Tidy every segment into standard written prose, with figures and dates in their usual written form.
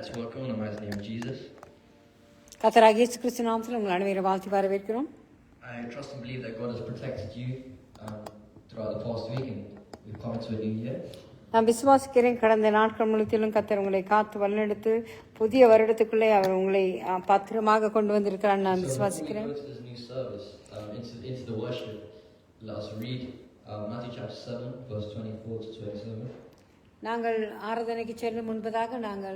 Let's welcome in the mighty name of Jesus. கர்த்தராகிய இயேசு கிறிஸ்து நாமத்தில் உங்கள் அனைவரை வாழ்த்தி வரவேற்கிறோம். I trust and believe that God has protected you throughout the past week and we've come into a new year. நான் விசுவாசிக்கிறேன் கடந்த நாட்கள் முழுவதிலும் கர்த்தர் உங்களை காத்து வழிநடத்து புதிய வருடத்துக்குள்ளே அவர் உங்களை பத்திரமாக கொண்டு வந்திருக்கிறார் நான் விசுவாசிக்கிறேன். So before we go to this new service, into the worship, let us read Matthew chapter 7 verse 24 to 27. நாங்கள் ஆராதனைக்கு செல்லும் முன்பதாக நாங்கள்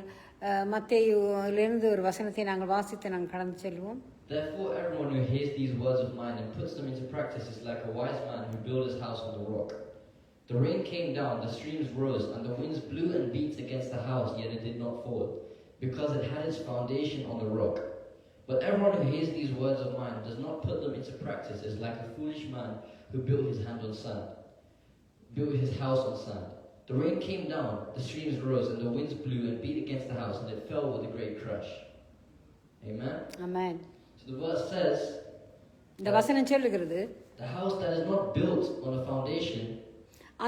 மத்தேயுவிலிருந்து ஒரு வசனத்தை நாங்கள் வாசித்து நாங்கள் கடந்து செல்வோம். Therefore everyone who hears these words of mine and puts them into practice is like a wise man who built his house on the rock. The rain came down, the streams rose, and the winds blew and beat against the house, yet it did not fall, because it had its foundation on the rock. But everyone who hears these words of mine and does not put them into practice is like a foolish man who built his house on sand. The rain came down, the streams rose, and the winds blew and beat against the house, and it fell with a great crash. Amen? Amen. So the verse says, இந்த வசனம் சொல்லுகிறது, the house that is not built on a foundation,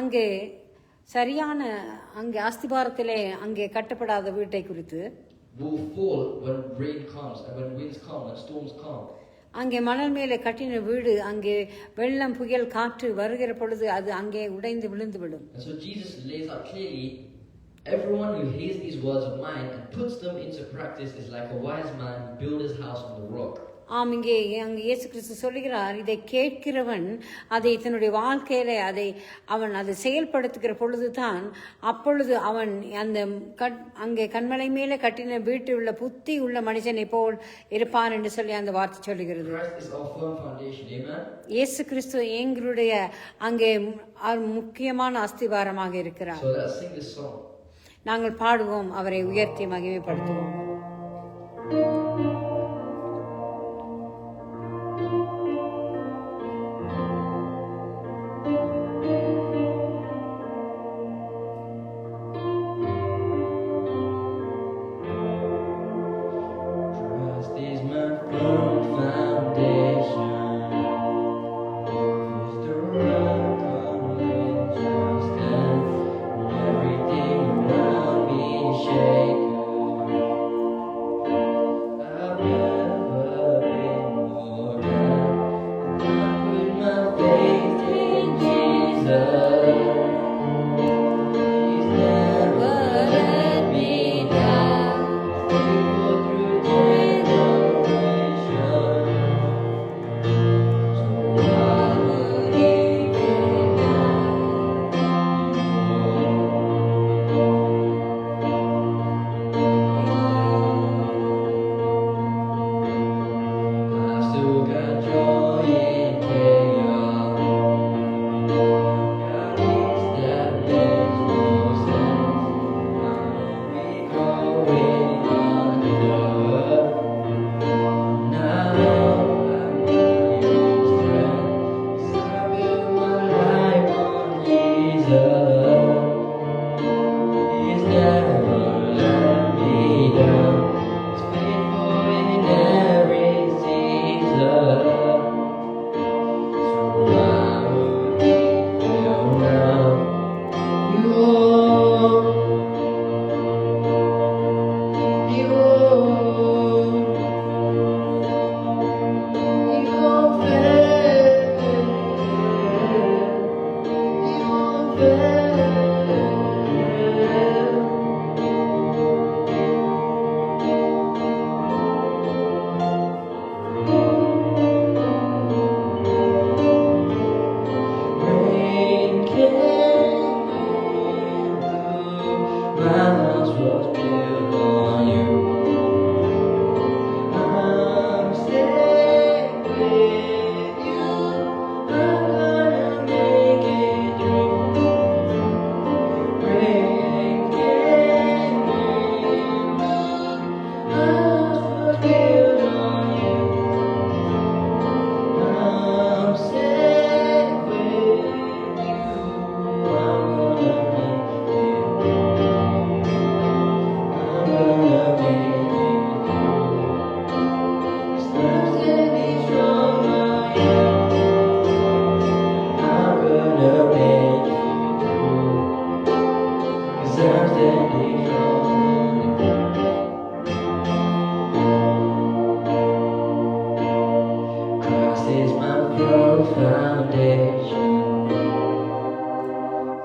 அங்கே சரியான அஸ்திபாரத்திலே அங்கே கட்டப்படாத வீட்டை குறித்து will fall when rain comes and when winds come and storms come. அங்கே மணல் மேலே கட்டின வீடு அங்கே வெள்ளம் புயல் காற்று வருகிற பொழுது அது அங்கே உடைந்து விழுந்து விடும். And so Jesus lays out clearly, everyone who hears these words of mine and puts them into practice is like a wise man who built his house on the rock. அங்கே இயேசு கிறிஸ்து சொல்லுகிறார், இதை கேட்கிறவன் அதை தன்னுடைய வாழ்க்கையில அவன் அதை செயல்படுத்துகிற பொழுதுதான் அப்பொழுது அவன் அங்கே கண்மலை மேலே கட்டின வீட்டில் உள்ள புத்தி உள்ள மனுஷனை போல் இருப்பான் என்று சொல்லி அந்த வார்த்தை சொல்லுகிறது. இயேசு கிறிஸ்து எங்களுடைய அங்கே முக்கியமான அஸ்திவாரமாக இருக்கிறார். நாங்கள் பாடுவோம், அவரை உயர்த்தி மகிமைப்படுத்துவோம்.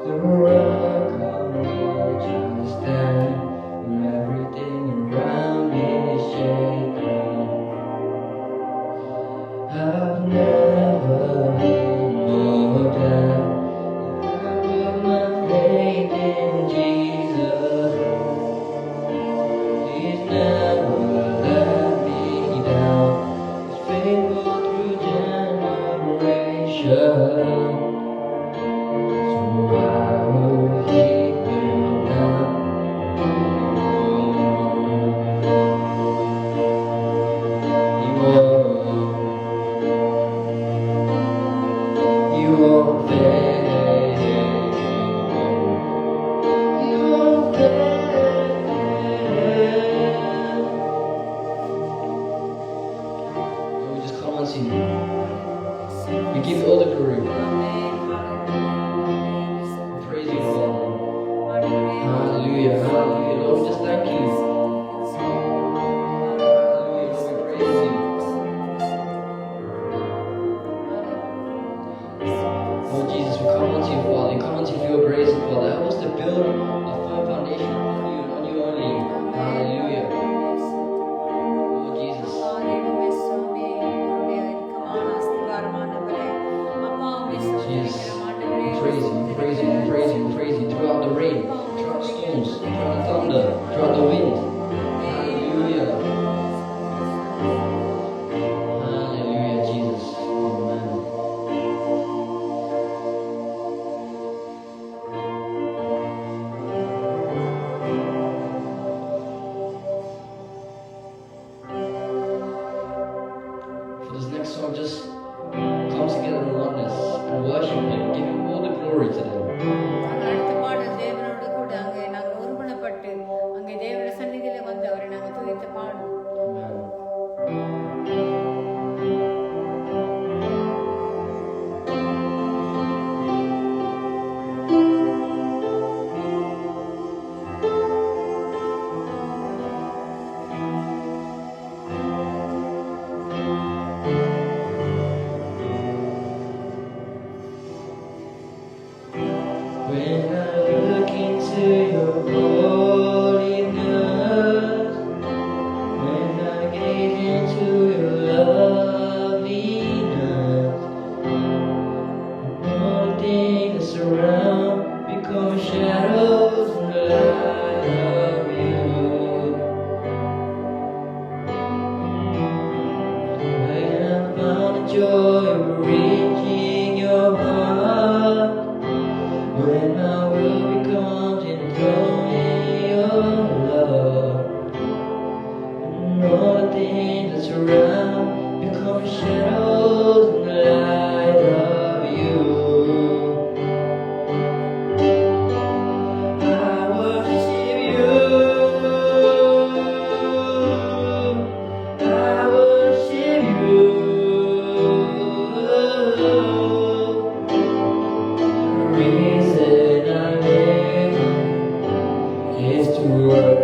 The rock on which I stand, when everything around me is shaking. I've never been more glad that I put my faith in Jesus. He's never let me down. He's faithful through generations. So why would he fail now? He won't fail. He won't fail. Lord, we just come unto you. We give you all the glory. We praise you, Father. Hallelujah, hallelujah. Lord, we just thank you. Hallelujah, Lord, we praise you. Lord Jesus, we come unto you, Father. We come unto you for your grace, Father. Help us to build a firm foundation on you and on you only. Hallelujah. Lord Jesus. Jesus. We praise you, we praise you, we praise you, we praise you throughout the rain, throughout the storms, throughout the thunder, throughout the wind. Hallelujah. Hallelujah, Jesus. Amen. For this next song, just come together in oneness and worship Him, give Him all the glory today. அடுத்த பாடல் தேவனோடு கூட அங்கே நாங்கள் ஒருமனப்பட்டு அங்கே தேவனுடைய சந்நிதியில வந்து அவரை நாங்கள் துதித்து பாடுவோம். Amen. When I look into your holiness, when I gaze into your loveliness, all things around become shadows in the light of you. When I found the joy of reaching your heart, when my will becomes enthroned in your love, and all the things that's around become shadows in the light of you. I worship you. I worship you. The reason I live is to worship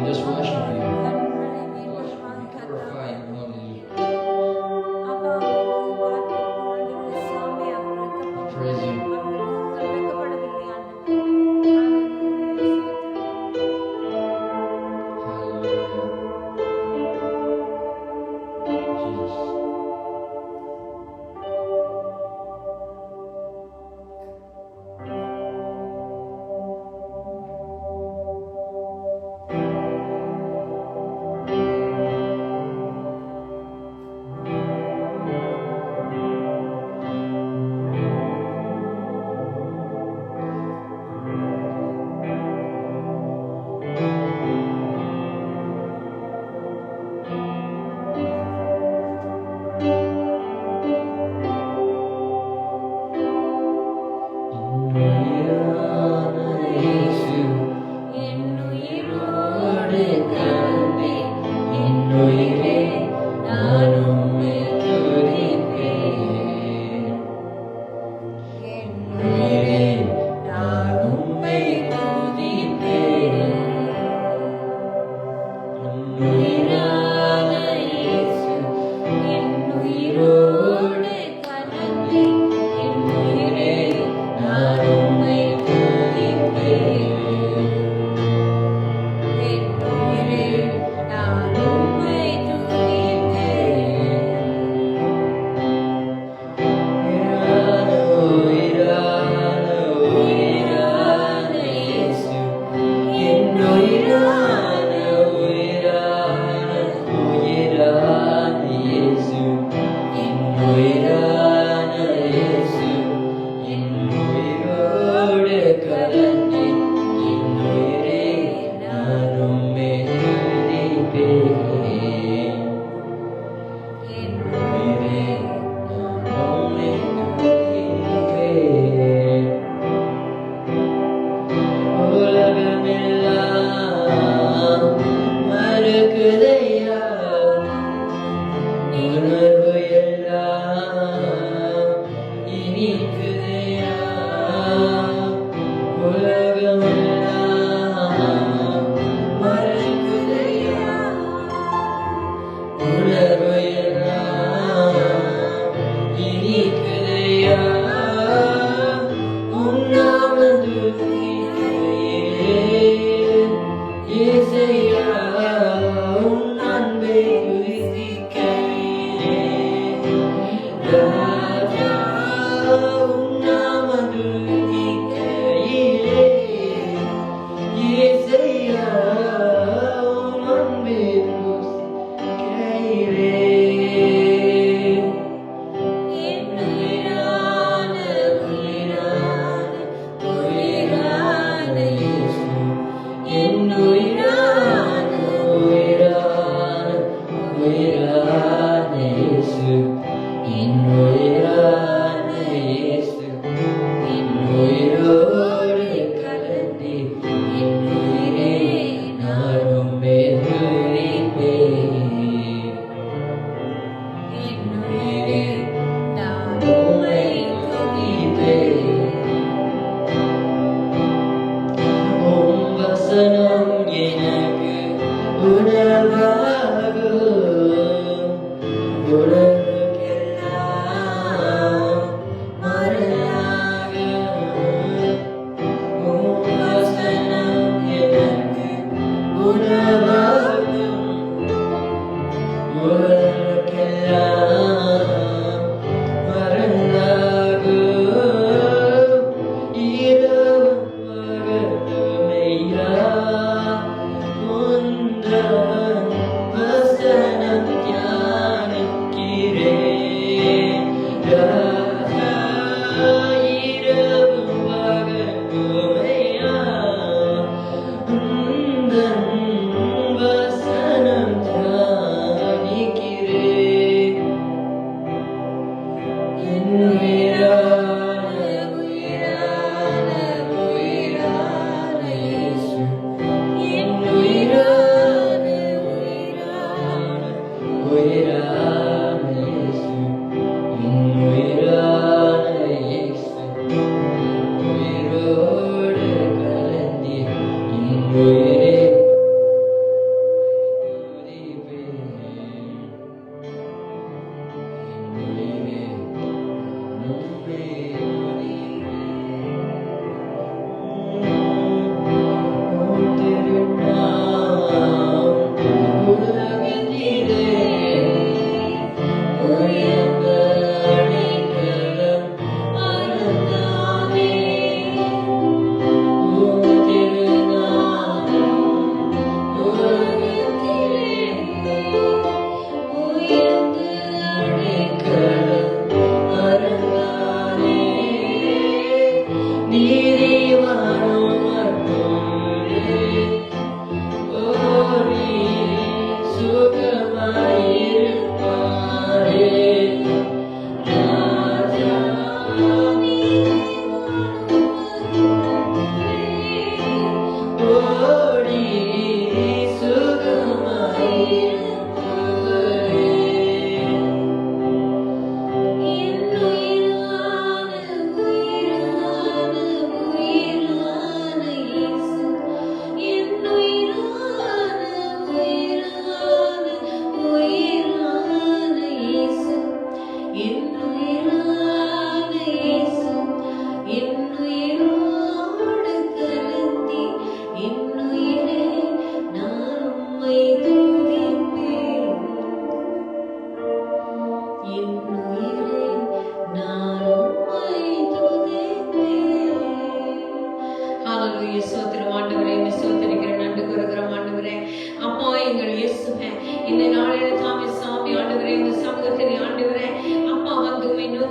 just worship you. Glorify you. Hallelujah. Praise you.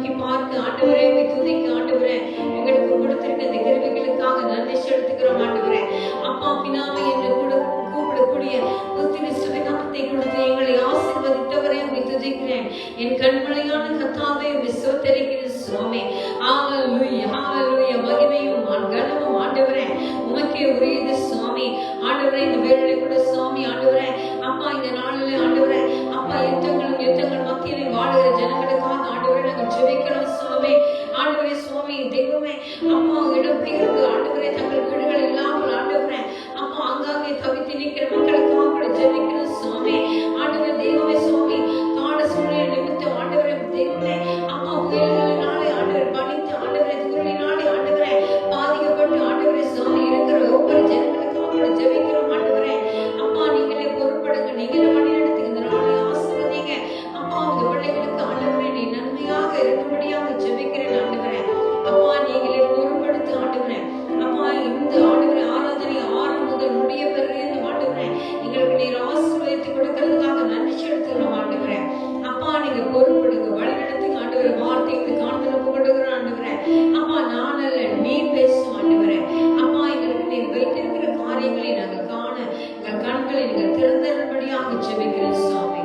நோக்கி பார்க்க ஆண்டவரே உம்மை துதிக்க ஆண்டவரே எங்களுக்கு கொடுத்திருக்க இந்த கிருபைகளுக்காக நன்றி செலுத்துகிறோம் ஆண்டவரே. அப்பா பிதாவே என்று கூட கூப்பிடக்கூடிய புத்திரஸ்தரை நாமத்தை கொடுத்து எங்களை ஆசீர்வதித்தவரே உம்மை துதிக்கிறேன். என் கண்மலையான கர்த்தாவே உம்மை ஸ்தோத்திரிக்கிறேன் சுவாமி. ஹalleluya ஹalleluya. மகிமையும் கனமும் ஆண்டவரே உமக்கே உரியது சுவாமி. ஆண்டவரே இந்த வேளையிலே கூட சுவாமி ஆண்டவரே அப்பா இந்த நாளிலே ஆண்டவரே அப்பா யுத்தங்கள் மத்தியிலே வாழுகிற ஜனங்களுக்காக ஆண்டவரே நாங்கள் ஜெபிக்கிறோம் சுவாமி. ஆண்டவரே சுவாமி தெய்வமே அப்பா இடம்பெயர்ந்து ஆண்டவரே தங்கள் வீடுகள் இல்லாமல் ஆண்டவரே அப்பா அங்காங்கே தவித்து நிற்கிற மக்களுக்காக கூட ஜெபிக்கிறோம் சுவாமி. ஆண்டவரே தெய்வமே சுவாமி கால சூழ்நிலை நிமித்தம் ஆண்டவரே தெய்வமே அப்பா புயல்களினாலே ஆண்டவரே பணித்து ஆண்டவரே தூரலினாலே ஆண்டவரே பாதிக்கப்பட்டு ஆண்டவரே சுவாமி இருக்கிற ஒவ்வொரு ஜனங்களுக்காக கூட ஜெபிக்கிறோம் ஆண்டவரே. அப்பா நீங்களே பொறுப்படுங்க, நீங்களே வழி நடத்துங்க, இந்த நாளை ஆசீர்வதிங்க அப்பா. உங்க பிள்ளைகளுக்கு ஆண்டவரே நீ நன்மையாக இருக்கும்படியாக ஜெபிக்கிறேன் ஆண்டவரே. அப்பா நீங்களே பொறுப்படுத்து ஆண்டவரே. அப்பா இந்த ஆண்டவரே ஆராதனை ஆரம்பம் முதல் முடிய பெறுகிற ஆண்டவரே எங்களுக்கு நீர் ஆசீர்வதித்து கொடுக்கிறதுக்காக நன்றி செலுத்துகிறோம் ஆண்டவரே. அப்பா நீங்க பொறுப்படுங்க, வழி நடத்துங்க ஆண்டவரே. வார்த்தைக்கு காண்தல் ஒப்புக்கொடுக்கிறோம் ஆண்டவரே. அப்பா நான் அல்ல நீ பேசும் ஆண்டவரே. அப்பா எங்களுக்கு நீர் வைத்திருக்கிற காரியங்களை நாங்கள் காண எங்கள் கண்களை நீங்கள் திறந்தபடியாக ஜெபிக்கிறேன் சுவாமி.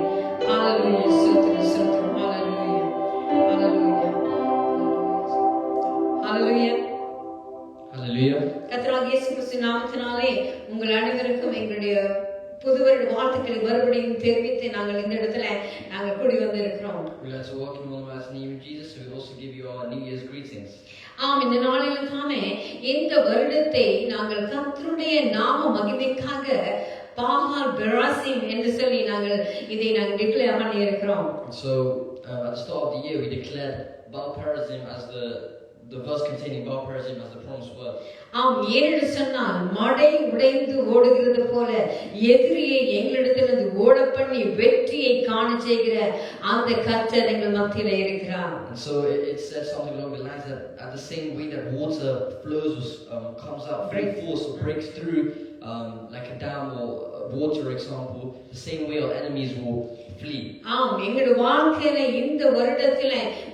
ஹalleluya ஸ்தோத்திரம் ஸ்தோத்திரம். ஹalleluya ஹalleluya ஹalleluya Hallelujah. கர்த்தராகிய இயேசு கிறிஸ்து நாமத்தினாலே உங்கள் அனைவருக்கும் எங்களுடைய புது வருட வாழ்த்துக்களை மறுபடியும் தெரிவித்து நாங்கள் இந்த இடத்துல நாங்கள் கூடி வந்து இருக்கிறோம். We'd like to welcome you all in the name of Jesus. We also give you our New Year's greetings. ஆம், இந்த நாளில் தானே இந்த வருடத்தை நாங்கள் கர்த்தருடைய நாம மகிமைக்காக பாகால் பெராசிம் என்று சொல்லி நாங்கள் இதை நாங்கள் டிக்ளேர் பண்ணி இருக்கிறோம். So at the start of the year we declared Baal Perazim as the verse containing Baal Perazim as the promised word. ஆம், ஏனென்று சொன்னால் மடை உடைந்து ஓடுகிறது போல எதிரியை எங்களிடத்திலிருந்து ஓட பண்ணி வெற்றியை காண செய்கிற அந்த கர்த்தர் எங்கள் மத்தியில இருக்கிறார். And so it says something along the lines that at the same way that water flows, comes out, full force, or breaks through like a dam or water example, the same way our enemies will flee. ஆம், எங்களுடைய வாழ்க்கையில இந்த வருடத்துல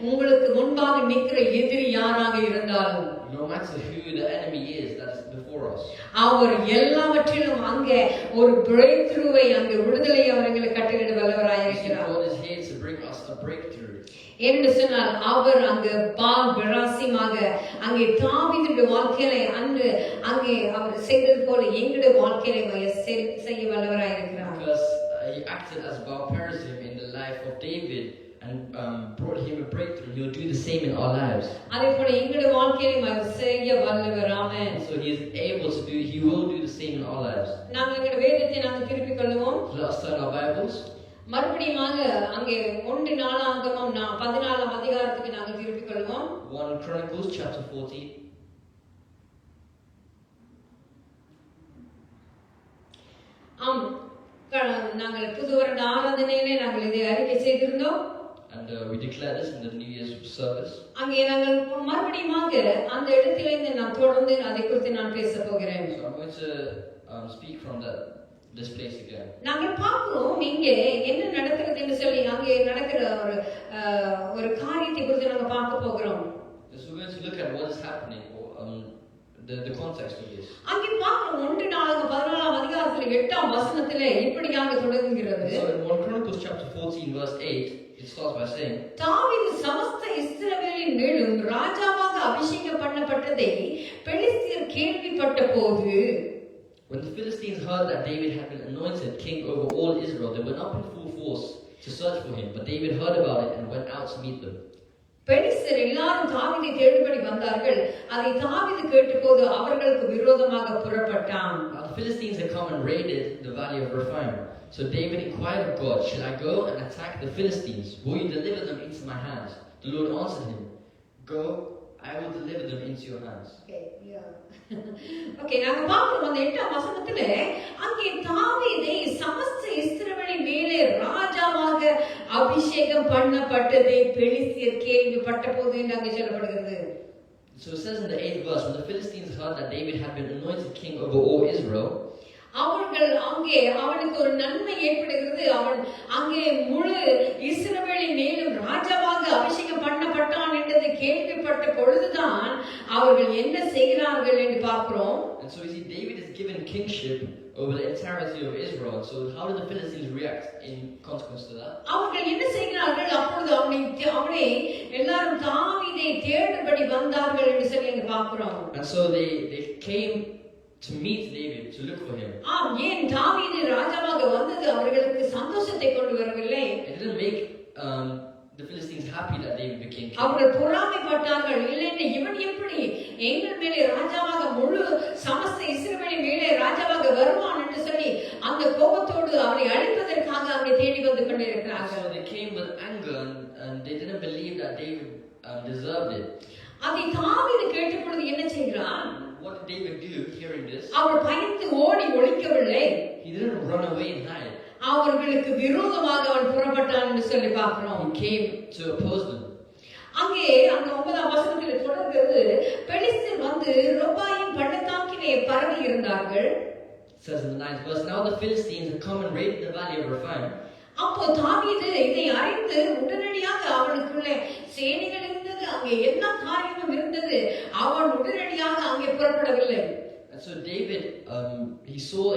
உங்களுக்கு முன்பாக நிற்கிற எதிரி யாராக இருந்தாலும் No matter who the enemy is that is before us, அவர் எல்லாவற்றிலும் அங்கே ஒரு பிரேக் த்ரூவை அங்கே விடுதலை அவர்களை கட்டளிட வல்லவராய் இருக்கிறார். God is here to bring us a breakthrough. என்று சொன்னால் அவர் அங்கு பால் பெராசிமாக அங்கே தாவீதுடைய வாழ்க்கையில அங்கே அவர் செய்தது போல எங்களுடைய வாழ்க்கையில செய்ய வல்லவராய் இருக்கிறார். Because he acted as Baal Perazim in the life of David and brought him a breakthrough. He'll do the same in our lives. அதே போல எங்களுடைய வாழ்க்கையில அவர் செய்ய வல்லவர். ஆமென். So he is able to do. He will do the same in our lives. நாங்கள் எங்களுடைய வேதத்தை நாங்கள் திருப்பிக் கொள்வோம். Let us turn our Bibles. மறுபடியும் அங்கே 1 நாளாகமம் 14ஆம் அதிகாரத்துக்கு நாங்கள் திருப்பிக் கொள்வோம். 1 Chronicles chapter 14. ஆம், நாங்கள் புது வருட ஆராதனையிலே நாங்கள் இதை அறிக்கை செய்திருந்தோம். And we declare this in the New Year's service. அங்கே நாங்கள் மறுபடியும் அந்த இடத்திலிருந்து நான் தொடர்ந்து அதை குறித்து நான் பேச போகிறேன். So I'm going to speak from this place again. நாங்கள் பார்க்கிறோம் இங்கே என்ன நடக்கிறது என்று சொல்லி அங்கே நடக்கிற ஒரு காரியத்தை குறித்து நாங்கள் பார்க்க போகிறோம். So we're going to look at what is happening, or the context of this. அங்கே பார்க்கிறோம் 1 நாளாகமம் 14ஆம் அதிகாரத்தில் 8ஆம் வசனத்திலே இப்படியாக தொடங்குகிறது. So in 1 Chronicles chapter 14 verse 8, it starts by saying, தாவீது சமஸ்த இஸ்ரவேலின் மேலும் ராஜாவாக அபிஷேகம் பண்ணப்பட்டதை பெலிஸ்தியர் கேள்விப்பட்ட போது, when the Philistines heard that David had been anointed king over all Israel, they went up in full force to search for him. But David heard about it and went out to meet them. பெலிஸ்தர் எல்லாரும் தாவீதை தேடும்படி வந்தார்கள். அதை தாவீது கேட்டபோது அவர்களுக்கு விரோதமாக புறப்பட்டான். Now the Philistines had come and raided the valley of Rephaim. So David inquired of God, "Shall I go and attack the Philistines? Will you deliver them into my hands?" The Lord answered him, "Go, I will deliver them into your hands." Okay, நாங்க பார்க்கிறோம் அந்த 8ஆம் வசனத்திலே அங்கே தாவீதை சமஸ்த இஸ்ரவேலின் மேலே ராஜாவாக அபிஷேகம் பண்ணப்பட்டதை பெலிஸ்தியர் கேள்விப்பட்ட போது என்று அங்கே சொல்லப்படுகிறது. So it says in the 8th verse, when the Philistines heard that David had been anointed king over all Israel, அவர்கள் அங்கே அவனுக்கு ஒரு நன்மை ஏற்படுகிறது. அவன் அங்கே முழு இஸ்ரவேலின் மேலும் ராஜாவாக அபிஷேகம் பண்ணப்பட்டான் என்றது கேள்விப்பட்ட பொழுதுதான் அவர்கள் என்ன செய்கிறார்கள் என்று பார்க்கிறோம். And so you see, David is given kingship over the entirety of Israel. So how did the Philistines react in consequence to that? அவர்கள் என்ன செய்கிறார்கள்? அப்பொழுது அவனை எல்லாரும் தாவீதை தேடும்படி வந்தார்கள் என்று சொல்லி அங்க பார்க்கிறோம். And so they came to meet David, to look for him. ஏன் தாவீது ராஜாவாக வந்தது அவர்களுக்கு சந்தோஷத்தை கொண்டு வரவில்லை. It didn't make the Philistines happy that David became king. அவர்கள் பொறாமைப்பட்டார்கள். இல்லைன்னு இவன் எப்படி எங்கள் மேலே ராஜாவாக முழு சமஸ்த இஸ்ரவேலின் மேலே ராஜாவாக வருவான் என்று சொல்லி அந்த கோபத்தோடு அவரை அழிப்பதற்காக அவரை தேடி வந்து கொண்டிருக்கிறார்கள். So they came with anger and they didn't believe that David deserved it. அதை தாவீது கேட்ட பொழுது என்ன செய்கிறான்? What did David do hearing this? அவர் பயந்து ஓடி ஒளிக்கவில்லை. He didn't run away and hide. அவர்களுக்கு விரோதமாக அவன் புறப்பட்டான் என்று சொல்லி பார்க்கிறோம். He came to oppose them. அங்கே அந்த 9ஆம் வசனத்தில் தொடர்கிறது, பெலிஸ்தர் வந்து ரொபாயின் பள்ளத்தாக்கிலே பரவி இருந்தார்கள். It says in the 9th verse, now the Philistines had come and raided the valley of Rephaim. அப்போ தாவீது இதை அறிந்து உடனடியாக அவனுக்குள்ளே சேனைகள் இருந்தது, அங்கே எல்லா காரியமும் இருந்தது. அவன் உடனடியாக அங்கே புறப்படவில்லை. And so David, he saw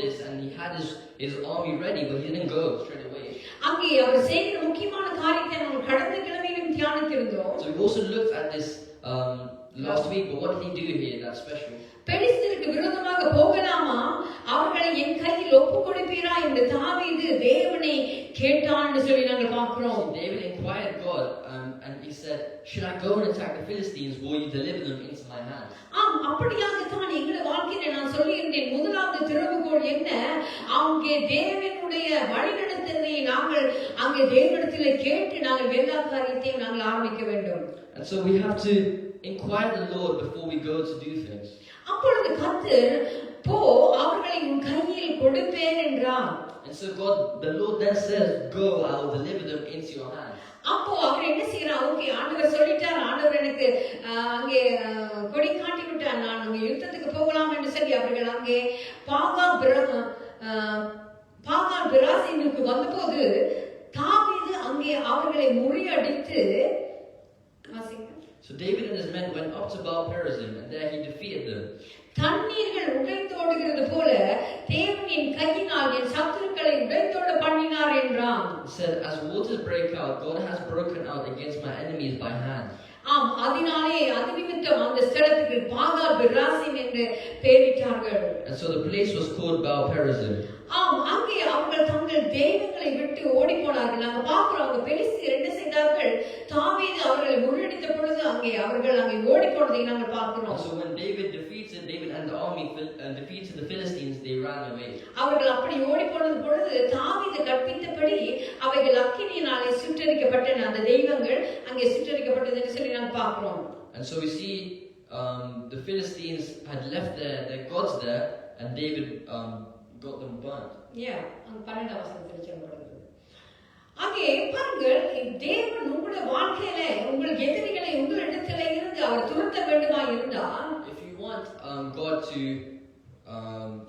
this and he had his army ready, but he didn't go straight away. அங்கே அவர் செய்கிற முக்கியமான காரியத்தை நாம் கடந்த கிழமையிலும் தியானித்திருந்தோம். So we also looked at this last week, but what did he do here that's special? பெலிஸ்தருக்கு விரோதமாக போகலாமா, அவர்களை என் கையில் ஒப்புக் கொடுப்பீரா என்று தாவீது தேவனை கேட்டான் என்று சொல்லி நாங்கள் பார்க்கிறோம். David inquired God and he said, should I go and attack the Philistines? Will you deliver them into my hands? அப்படியாகத்தான் எங்களுடைய வாழ்க்கையில நான் சொல்லியிருந்தேன். முதலாவது திறவுகோல் என்ன? அங்கே தேவனுடைய வழிநடத்தலை நாங்கள் அங்கே தேவனிடத்திலே கேட்டு நாங்கள் எல்லா காரியத்தையும் நாங்கள் ஆரம்பிக்க வேண்டும். And so we have to inquire the Lord before we go to do things. அப்பொழுது கர்த்தர் போ அவர்களை உன் கையில் கொடுப்பேன் என்றார். And so the Lord then says, go, I will deliver them into your hands. அப்போ அவர் என்ன செய்யறார்? ஓகே, ஆண்டவர் சொல்லிட்டார், ஆண்டவர் எனக்கு அங்கே கொடி காட்டி விட்டார், நான் அங்கே யுத்தத்துக்கு போகலாம் என்று சொல்லி அவர்கள் அங்கே பாகால் பிராசீமுக்கு வந்தபோது தாவீது அங்கே அவர்களை முறியடித்து. So David and his men went up to Baal Perazim, and there he defeated them. தண்ணீர்கள் உடைந்தோடுகிறது போல தேவனின் கையினால் என் சத்துருக்களை உடைந்தோட பண்ணினார் என்றான். He said, as waters break out, God has broken out against my enemies by hand. அதனாலே அது நிமித்தம் அந்த ஸ்தலத்துக்கு பாகால் பிராசீம் என்று பெயரிட்டார்கள். And so the place was called Baal Perazim. அங்கே அவர்கள் தங்கள் தெய்வங்களை விட்டு ஓடி போனார்கள். நாங்க பார்க்கிறோம், அவங்க பெலிஸ்தர் என்ன செய்தார்கள்? தாவீது அவர்களை முறியடித்த பொழுது அவர்கள் அங்கே ஓடி போனதை நாங்கள் பார்க்கிறோம். So when David and the army defeated the Philistines, they ran away. அவர்கள் அப்படி ஓடி போனது பொழுது தாவீது கற்பித்தபடி அவைகள் அக்கினியினாலே சுட்டரிக்கப்பட்டன. அந்த தெய்வங்கள் அங்கே சுட்டரிக்கப்பட்டது என்று சொல்லி நாங்கள் பார்க்கிறோம். And so we see the Philistines had left their gods there, and David got them burnt. அந்த 12ஆம் வசனத்தில் சொல்லப்படுகிறது. அங்கே பாருங்கள், தேவன் உங்களுடைய வாழ்க்கையில உங்கள் எதிரிகளை உங்களிடத்திலே இருந்து அவர் துரத்த வேண்டுமா இருந்தால், if you want God to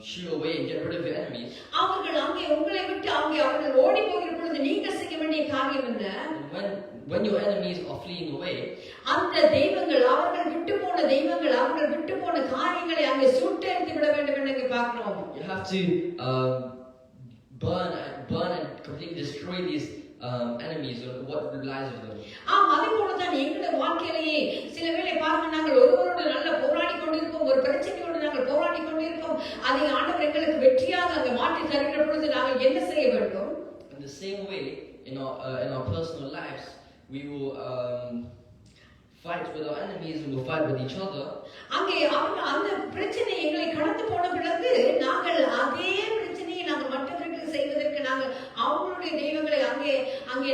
shoo away and get rid of your enemies, அவர்கள் அங்கே உங்களை விட்டு அங்கே அவர்கள் ஓடி போகிற பொழுது நீங்கள் செய்ய வேண்டிய காரியம் என்ன? when your enemies are fleeing away, அந்த தெய்வங்கள், அவர்கள் விட்டு போன தெய்வங்கள், அவர்கள் விட்டு போன காரியங்களை அங்கே சுட்டெரித்து விட வேண்டும் என்று பார்க்கிறோம். You have to burn and completely destroy these enemies or what lies of them. அதே போலதான் எங்களுடைய வாழ்க்கையிலேயே சில வேளை பாருங்க, நாங்கள் ஒருவரோடு நல்ல போராடி கொண்டிருப்போம், ஒரு பிரச்சனையோடு நாங்கள் போராடி கொண்டிருப்போம், அதை ஆண்டவர் எங்களுக்கு வெற்றியாக அங்கே மாற்றி தருகிற பொழுது நாங்கள் என்ன செய்ய வேண்டும்? In the same way, in our personal lives, we will fight with our enemies and we'll fight with each other. அங்கே அந்த பிரச்சனை எங்களை கடந்து போன பிறகு நாங்கள் அதே பிரச்சனையை நாங்கள் மற்றவர்களுக்கு செய்வதற்கு நாங்கள் அவங்களுடைய தெய்வங்களை அங்கே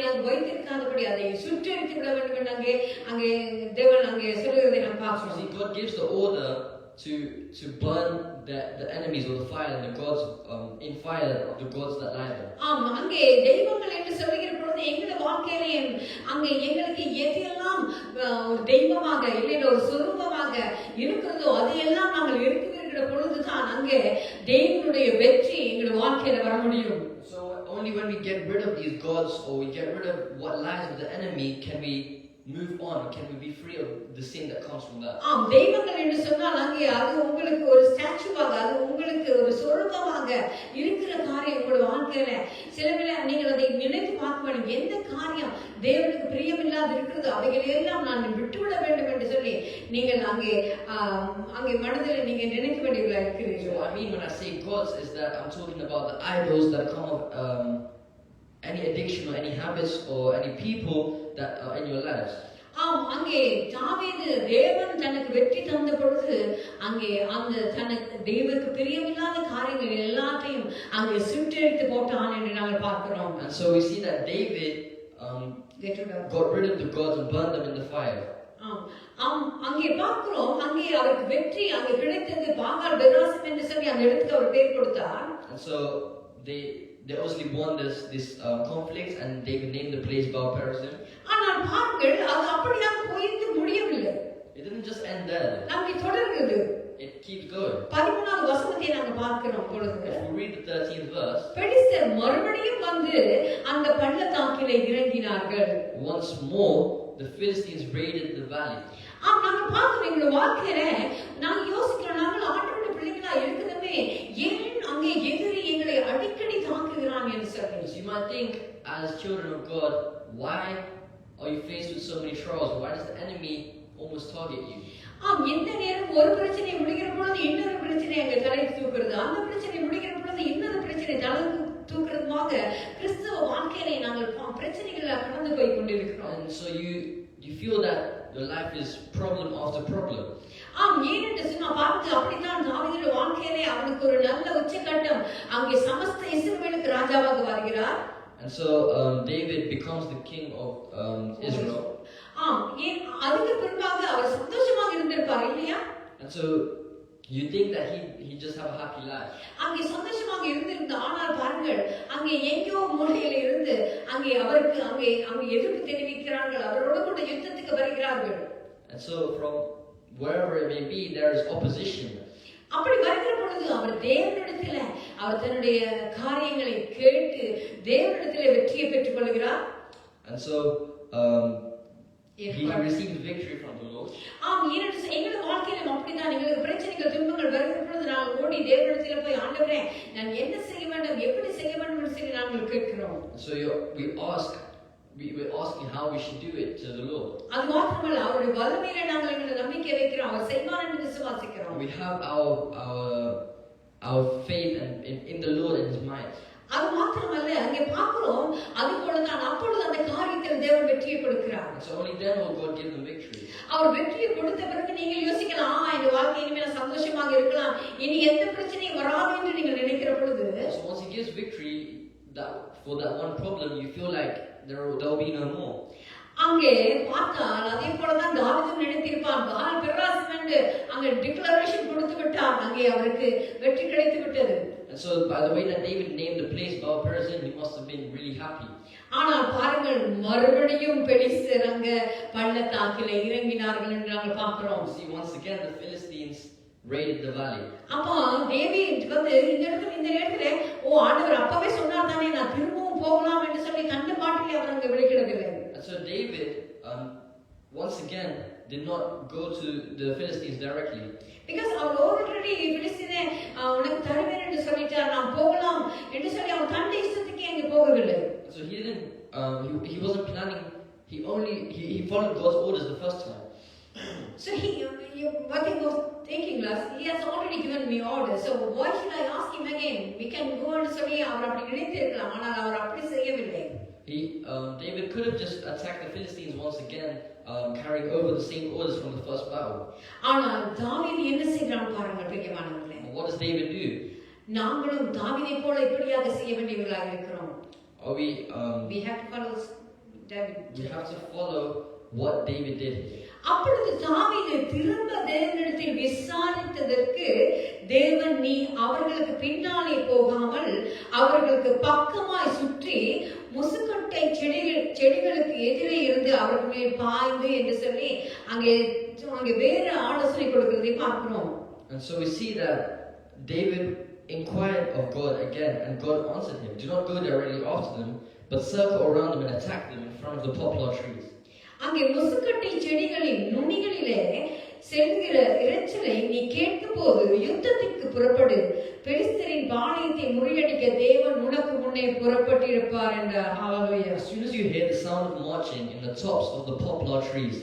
நாங்கள் வைத்திருக்காதபடி அதை சுற்றறித்து விட வேண்டும் என்று அங்கே தேவன் அங்கே சொல்லுகிறதை நாம் பார்க்கிறோம். See, God gives the order to burn the enemies or the fire and the gods in fire of the gods that lie there. அங்கே தெய்வங்கள் என்று சொல்லுகிற பொழுது எங்களுடைய வாழ்க்கையிலே அங்கே எங்களுக்கு எதையெல்லாம் ஒரு தெய்வமாக இல்லை ஒரு சொரூபமாக இருக்கிறதோ அதையெல்லாம் நாங்கள் இருக்கிற இருக்கிற பொழுதுதான் அங்கே தேவனுடைய வெற்றி எங்களுடைய வாழ்க்கையில வர முடியும். So only when we get rid of these gods or we get rid of what lies with the enemy can we move on, can we be free of the sin that comes from that. தெய்வங்கள் என்று சொன்னால் அங்கே அது உங்களுக்கு ஒரு ஸ்டாச்சுவாக, அது உங்களுக்கு ஒரு சொரூபமாக இருக்கிற காரியம் உங்களுடைய வாழ்க்கையில. சில வேளை நீங்கள் அதை நினைத்து பார்க்க வேண்டும், எந்த காரியம் தேவனுக்கு பிரியமில்லாது இருக்கிறது அவைகளை எல்லாம் நான் விட்டுவிட வேண்டும் என்று சொல்லி நீங்கள் அங்கே மனதில் நீங்க நினைக்க வேண்டியவர்களா இருக்கிறீர்கள். So I mean when I say gods is that I'm talking about the idols that come of any addiction or any habits or any people that are in your lives. அங்கே தாவீது தேவன் தனக்கு வெற்றி தந்த பொழுது அங்கே அந்த தனக்கு தேவனுக்கு பிரியமில்லாத காரியங்கள் எல்லாத்தையும் அங்கே சுட்டெடுத்து போட்டான் என்று நாங்கள் பார்க்கிறோம். And so we see that David got rid of the gods and burned them in the fire. அங்கே பார்க்கிறோம், அங்கே அவருக்கு வெற்றி அங்கே கிடைத்தது. பாகால் பெராசிம் என்று சொல்லி அந்த இடத்துக்கு அவர் பேர் கொடுத்தார். And so they obviously won this conflict and David named the place Baal Perazim. ஆனால் பாருங்கள், அது அப்படியாக போயிட்டு முடியவில்லை. It didn't just end there. நமக்கு தொடர்கிறது. It keeps going. 13வது வசனத்தை நாங்க பார்க்கிறோம் பொழுது. If we read the 13th verse, பெலிஸ்தர் மறுபடியும் வந்து அந்த பள்ளத்தாக்கிலே இறங்கினார்கள். Once more the Philistines raided the valley. நாங்க பார்க்கிறோம் எங்க வாழ்க்கையில நாங்க யோசிக்கிறோம், நாங்கள் ஆண்டவருடைய பிள்ளைகளா இருக்கணுமே, ஏன் அங்கே எதிரி எங்களை அடிக்கடி தாக்குகிறான் என்று சொல்லி. So you might think as children of God, why are you faced with so many trials? Why does the enemy almost target you? எந்த நேரம் ஒரு பிரச்சனை முடிகிற பொழுது இன்னொரு பிரச்சனை அங்க தலை தூக்குறது, அந்த பிரச்சனை முடிகிற பொழுது இன்னொரு பிரச்சனை தலை தூக்குறதுமாக கிறிஸ்தவ வாழ்க்கையிலே நாங்கள் பிரச்சனைகளை கடந்து போய் கொண்டிருக்கிறோம். And so you feel that your life is problem after problem. ஏனென்று சொன்னா பார்த்து அப்படித்தான் தாவீதுடைய வாழ்க்கையிலே அவனுக்கு ஒரு நல்ல உச்சகட்டம், அங்கே சமஸ்த இஸ்ரவேலுக்கு ராஜாவாக வருகிறார். And so David becomes the king of Israel. அதுக்கு பின்பாக அவர் சந்தோஷமாக இருந்திருப்பார் இல்லையா? And so you think that he just have a happy life. அங்கே சந்தோஷமாக இருந்திருந்த, ஆனால் பாருங்கள் அங்கே எங்கோ மூலையில இருந்து அங்கே அவருக்கு அங்கே எதிர்ப்பு தெரிவிக்கிறார்கள், அவரோட கூட யுத்தத்துக்கு வருகிறார்கள். And so from wherever it may be there is opposition. அப்படி வருகிற பொழுது அவர் தேவனிடத்தில் அவர் தன்னுடைய காரியங்களை கேட்டு தேவனிடத்தில் வெற்றியை பெற்றுக் கொள்கிறார். And so he received victory from the Lord. எங்களுடைய வாழ்க்கையில அப்படிதான் எங்களுக்கு பிரச்சனைகள் துன்பங்கள் வருகிற பொழுது நாங்கள் ஓடி தேவனிடத்தில் போய், ஆண்டவரே நான் என்ன செய்ய வேண்டும், எப்படி செய்ய வேண்டும் என்று சொல்லி நாங்கள் கேட்கிறோம். So we're asking how we should do it to the Lord. அது மாத்திரமல்ல, அவருடைய வல்லமையில நாங்கள் எங்களுடைய நம்பிக்கை வைக்கிறோம், அவர் செய்வார் என்று விசுவாசிக்கிறோம். We have our faith in the Lord and His might. அது மாத்திரமல்ல, அங்கே பார்க்கிறோம் அது போலதான் அப்பொழுது அந்த காரியத்தில் தேவன் வெற்றியை கொடுக்கிறார். So only then will God give them victory. அவர் வெற்றியை கொடுத்த பிறகு நீங்கள் யோசிக்கலாம், இந்த வாழ்க்கை இனிமேல் சந்தோஷமாக இருக்கலாம், இனி எந்த பிரச்சனையும் வராது என்று நீங்கள் நினைக்கிற பொழுது, so once He gives victory for that one problem, you feel like there will be no more. அங்கே பார்த்தால் அதே போலதான் தாவீதும் நினைத்திருப்பான், பால் பெராசிம் என்று அங்கே டிக்ளரேஷன் கொடுத்து விட்டார், அங்கே அவருக்கு வெற்றி கிடைத்து விட்டது. And so by the way that David named the place Baal Perazim, he must have been really happy. ஆனால் பாருங்கள், மறுபடியும் பெலிஸ்தர் அங்கே பள்ளத்தாக்கிலே இறங்கினார்கள் என்று நாங்கள் பார்க்கிறோம். See, once again the Philistines raided the valley. அப்பா டேவிட் வந்து இந்த இடத்துல ஆண்டவர் அப்பவே சொன்னார் தானே நான் திரும்பவும் போகலாம் என்று சொல்லி கண்ட பாட்டிலே அவர் அங்கே விளைக்கிடவில்லை. And so David once again did not go to the Philistines directly. Because our already பிலிஸ்தீனை உனக்கு தருவேன் என்று சொல்லிட்டார், நான் போகலாம் என்று சொல்லி அவர் தன்னுடைய இஷ்டத்துக்கு அங்கே போகவில்லை. So he didn't he wasn't planning, he followed God's orders the first time. So what he was thinking was, he has already given me orders, so why should I ask him again? We can go and சொல்லி அவர் அப்படி நினைத்திருக்கலாம், ஆனால் அவர் அப்படி செய்யவில்லை. David could have just attacked the Philistines once again, carrying over the same orders from the first battle. ஆனால் தாவீது என்ன செய்கிறான் பாருங்கள் பிரியமானவர்களே. What does David do? நாங்களும் தாவீதை போல இப்படியாக செய்ய வேண்டியவர்களாக இருக்கிறோம். We have to follow David. We have to follow what David did. அப்பொழுது தாவீது திரும்ப தேவனிடத்தில் விசாரித்ததற்கு, தேவன் நீ அவர்களுக்கு பின்னாலே போகாமல் அவர்களுக்கு பக்கமாய் சுற்றி முசுக்கட்டை செடிகளுக்கு எதிரே இருந்து அவர்கள் மேல் பாய்ந்து என்று சொல்லி அங்கே வேற ஆலோசனை கொடுக்கிறதை பார்க்கிறோம். And so we see that David inquired of God again, and God answered him. Do not go directly after them, but circle around them and attack them in front of the poplar trees. அங்கே முசுக்கட்டை செடிகளின் நுனிகளிலே செல்கிற இரைச்சலை நீ கேட்கும்போது யுத்தத்திற்கு புறப்படு. பெலிஸ்தரின் பாளையத்தை முறியடிக்க தேவன் உனக்கு முன்னே புறப்பட்டிருப்பார் என்றார். ஹalleluya. As soon as you hear the sound of marching in the tops of the poplar trees,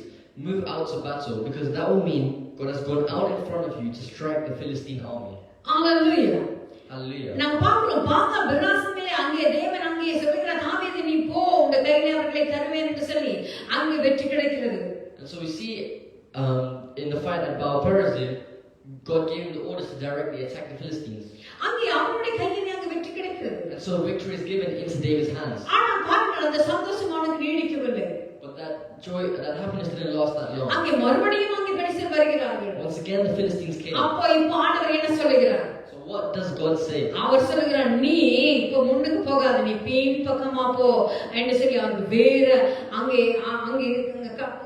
move out to battle, because that will mean God has gone out in front of you to strike the Philistine army. Hallelujah. Hallelujah. நாம் பார்க்கிறோம் பாகா பெராசிமிலே அங்கே தேவன் அங்கே சொல்லுகிற தாவீது நீ போ உங்க கையிலே அவர்களை தருவேன் என்று சொல்லி அங்கே வெற்றி கிடைக்கிறது. And so we see in the fight at Baal Perazim, God gave him the orders to directly attack the Philistines. அங்கே அவருடைய கையிலே அங்கே வெற்றி கிடைக்கிறது. And so victory is given into David's hands. ஆனா பாருங்கள் அந்த சந்தோஷம் அவனுக்கு நீடிக்கவில்லை. But that joy, that happiness didn't last that long. அங்கே மறுபடியும் அங்கே பெலிஸ்தர் வருகிறார்கள். Once again the Philistines came. அப்போ இப்போ ஆண்டவர் என்ன சொல்லுகிறார்? So what does God say? அவர் சொல்லுகிறார் நீ இப்போ முன்னுக்கு போகாத, நீ பின் பக்கமா போ என்று சொல்லி அவருக்கு வேற அங்கே அங்கே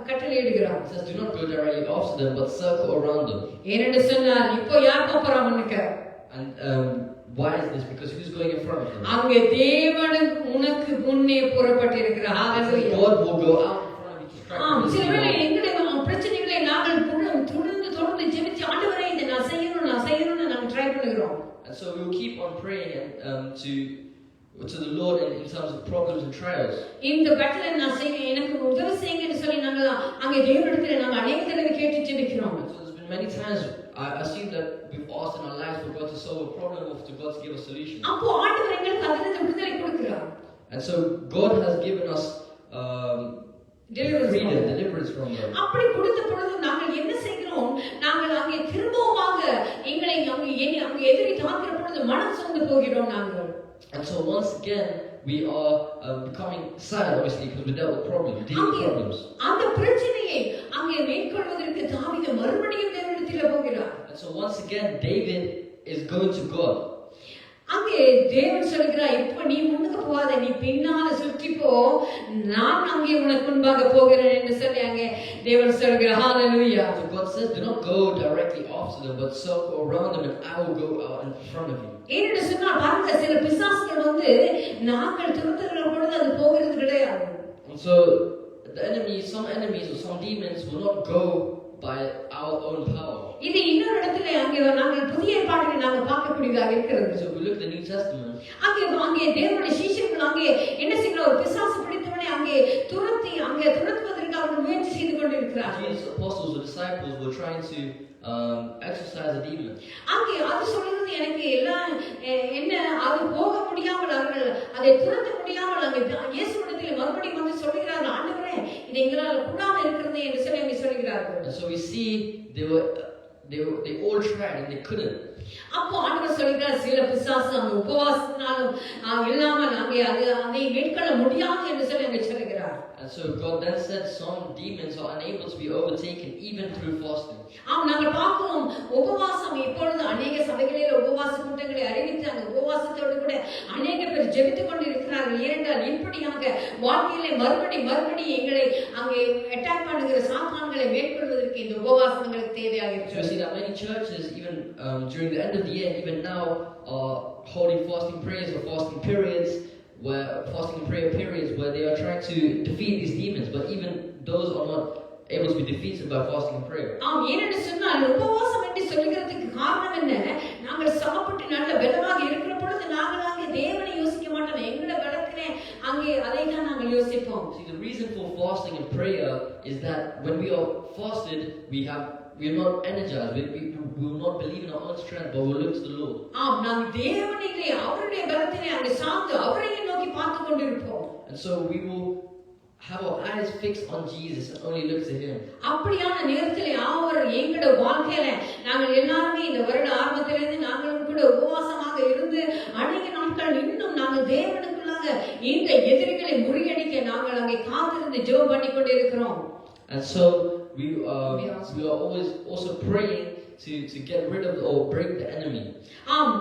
கட்டளையிடுகிறார். He says do not go directly after them, but circle around them. ஏனென்று சொன்னால் இப்போ யார் போறா முன்னுக்கு? And why is this? Because who's going in front of them? அங்கே தேவன் உனக்கு முன்னே புறப்பட்டிருக்கிறார். ஹalleluya. God will go out in front of you to strike. சிலவேளை எங்களுடைய பிரச்சனைகளை நாங்கள் தொடர்ந்து ஜெபிச்சு ஆண்டவரே இதை நான் செய்யணும்னு நாங்கள் ட்ரை பண்ணுகிறோம். And so we will keep on praying to the Lord in terms of problems and trials. இந்த பேட்டலை நான் செய்ய எனக்கு உதவி செய்யுங்கன்னு சொல்லி நாங்கள் அங்கே தேவனிடத்தில் நாங்கள் அநேக தடவை கேட்டு ஜெபிக்கிறோம். So there's been many times I see that we've asked in our lives for God to solve a problem or for God to give a solution. அப்போ ஆண்டவர் எங்களுக்கு அதிலிருந்து விடுதலை கொடுக்கிறார். And so God has given us deliverance from them. அப்படி கொடுத்த பொழுது நாங்கள் என்ன செய்கிறோம்? நாங்கள் அங்கே திரும்பவுமாக எங்களை அங்கே எதிரி தாக்குற பொழுது மனம் சொந்து போகிறோம் நாங்கள். And so once again we are becoming sad, obviously, because we dealt with problems, dealing with problems. அந்த பிரச்சனையை அங்கே மேற்கொள்வதற்கு தாவீது மறுபடியும் தேவனிடத்தில் போகிறார். And so once again David is going to God. அங்கே தேவன் சொல்கிறார் இப்போ நீ முன்னுக்கு போகாத, நீ பின்னால சுற்றி போ, நான் அங்கே உனக்கு முன்பாக போகிறேன் என்று சொல்லி அங்கே தேவன் சொல்கிறார். ஹalleluya. So God says do not go directly after them, but circle around them and I will go out in front of you. ஏன்னு சொன்னால் பாருங்க சில பிசாசுகள் வந்து நாங்கள் துரத்துகிற பொழுது அது போகிறது கிடையாது. And so the enemy, some enemies or some demons will not go by our own power. இது இன்னொரு இடத்துல அங்கே நாங்கள் புதிய ஏற்பாட்டில் நாங்கள் பார்க்கக்கூடியதாக இருக்கிறது. So if we look at the New Testament, அங்கே தேவனுடைய சீஷர்கள் அங்கே என்ன செய்கிற ஒரு பிசாசு பிடித்தவனை அங்கே துரத்துவதற்கு அவர்கள் முயற்சி செய்து கொண்டிருக்கிறார்கள். Jesus' apostles or disciples were trying to exorcise a demon. அங்கே அது சொல்லுறது எனக்கு எல்லாம் என்ன அது போக முடியாமல் அவர்கள் அதை துரத்த முடியாமல் அங்கே இயேசுவிடத்தில் மறுபடியும் வந்து சொல்லுகிறார்கள் ஆண்டவரே இது எங்களால் கூடாமல் இருக்கிறது என்று சொல்லி அங்கே சொல்லுகிறார்கள். And so we see they all tried and they couldn't. அப்போ ஆண்டவர் சொல்கிறார் சில பிசாசு அங்கே உபவாசத்தினாலும் இல்லாமல் அங்கே அதை மேற்கொள்ள முடியாது என்று சொல்லி அங்கே சொல்லுகிறார். And so God then said some demons are unable to be overtaken even through fasting. நாங்கள் பார்க்கிறோம் உபவாசம் இப்பொழுது அநேக சபைகளில் உபவாச கூட்டங்களை அறிவித்து அந்த உபவாசத்தோடு கூட அநேக பேர் ஜெபித்துக் கொண்டு இருக்கிறார்கள். ஏனென்றால் இப்படியாக வாழ்க்கையிலே மறுபடி எங்களை அங்கே அட்டாக் பண்ணுகிற சாத்தான்களை மேற்கொள்வதற்கு இந்த உபவாசங்களுக்கு தேவையாக இருக்கிறது. So you see that many churches even during the end of the year, even now, are holding fasting prayers or fasting periods, fasting and prayer periods where they are trying to defeat these demons, but even those are not able to be defeated by fasting and prayer. ஏனென்று சொன்னால் உபவாசம் என்று சொல்லுகிறதுக்கு காரணம் என்ன? நாங்கள் சாப்பிட்டு நல்ல பலமாக இருக்கிற பொழுது நாங்கள் அங்கே தேவனை யோசிக்க மாட்டோம், எங்களோட பலத்திலே அங்கே அதை தான் நாங்கள் யோசிப்போம். See, the reason for fasting and prayer is that when we are fasted, we are not energized. We will not believe in our own strength, but we will look to the Lord. நாம் தேவனிலே அவருடைய பலத்திலே அங்கே சார்ந்து அவரையே நோக்கி பார்த்து கொண்டிருப்போம். And so we will have our eyes fixed on Jesus and only look to Him. அப்படியான நேரத்திலே அவர் எங்களோட வாழ்க்கையில நாங்கள் எல்லாருமே இந்த வருட ஆரம்பத்திலிருந்து நாங்களும் கூட உபவாசமாக இருந்து அநேக நாட்கள் இன்னும் நாங்கள் தேவனுக்குள்ளாக இந்த எதிரிகளை முறியடிக்க நாங்கள் அங்கே காத்திருந்து ஜெபம் பண்ணி கொண்டிருக்கிறோம். And so we are always also praying to get rid of or break the enemy.